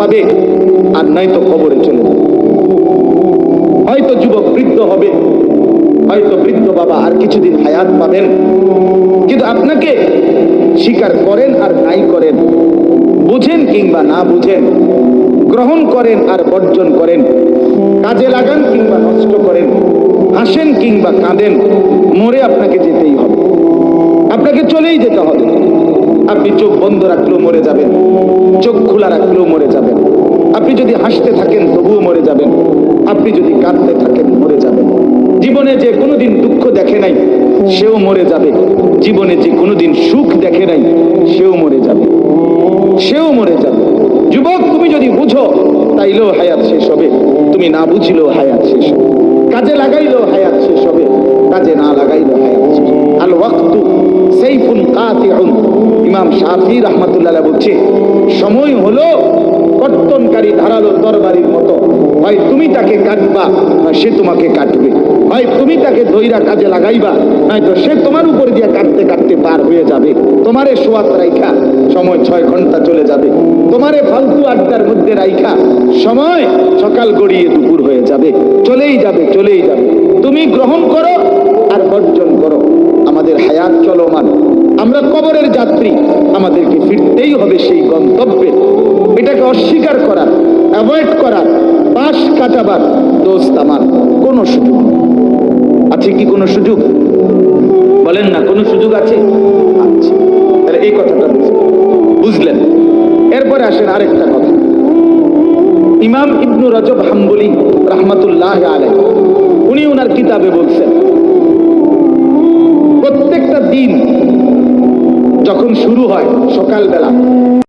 পাবে, আর নয়তো কবরে চলে যাবে। হয়তো যুবক বৃদ্ধ হবে, হয়তো বৃদ্ধ বাবা আর কিছুদিন হায়াত পাবেন, কিন্তু আপনাকে স্বীকার করেন আর নাই করেন, বুঝেন কিংবা না বুঝেন, গ্রহণ করেন আর বর্জন করেন, কাজে লাগান কিংবা নষ্ট করেন, হাসেন কিংবা কাঁদেন, মরে আপনাকে যেতেই হবে, আপনাকে চলেই যেতে হবে। আপনি চোখ বন্ধ রাখলেও মরে যাবেন, চোখ খোলা রাখলেও মরে যাবেন। আপনি যদি হাসতে থাকেন তবুও মরে যাবেন, আপনি যদি কাঁদতে থাকেন মরে যাবেন। জীবনে যে কোনোদিন দুঃখ দেখে নাই সেও মরে যাবে, জীবনে যে কোনোদিন সুখ দেখে নাই সেও মরে যাবে, সেও মরে যাবে। যুবক, তুমি যদি বুঝো তাইলেও হায়াত শেষ হবে, তুমি না বুঝিলেও হায়াত শেষ হবে। কাজে লাগাইলেও হায়াত শেষ হবে, কাজে না লাগাইলেও হায়াত শেষ হবে। আল ওয়াক্তু সাইফুন কাতিউন। ইমাম শাফি রাহমাতুল্লাহ বলছে, সময় হলো কর্তনকারী ধারালো তরবারির মতো, হয় তুমি তাকে কাটবা না সে তোমাকে কাটবে, হয় তুমি তাকে ধইরা কাজে লাগাইবা নয়তো সে তোমার উপর দিয়ে কাটতে কাটতে পার হয়ে যাবে। তোমারে সোয়াত রাইখা সময় 6 ঘন্টা চলে যাবে, তোমারে ফালতু আড্ডার মধ্যে রাইখা সময় সকাল গড়িয়ে দুপুর হয়ে যাবে, চলেই যাবে, চলেই যাবে। তুমি গ্রহণ করো আর বর্জন করো। আমাদের হায়াত চলমান, আমরা কবরের যাত্রী, আমাদেরকে ফিরতেই হবে সেই গন্তব্যে। এটাকে অস্বীকার করার, অ্যাভয়েড করার, পাশ কাটাবার দোস্ত আমার কোনো সুযোগ আছে কি? কোনো সুযোগ বলেন না, কোনো সুযোগ আছে? আচ্ছা, তাহলে এই কথাটা বুঝলেন। এরপরে আসেন আরেকটা কথা। ইমাম ইবনু রজব হাম্বলি রাহমাতুল্লাহ আলাইহি উনি ওনার কিতাবে বলছেন, প্রত্যেকটা দিন যখন শুরু হয় সকালবেলা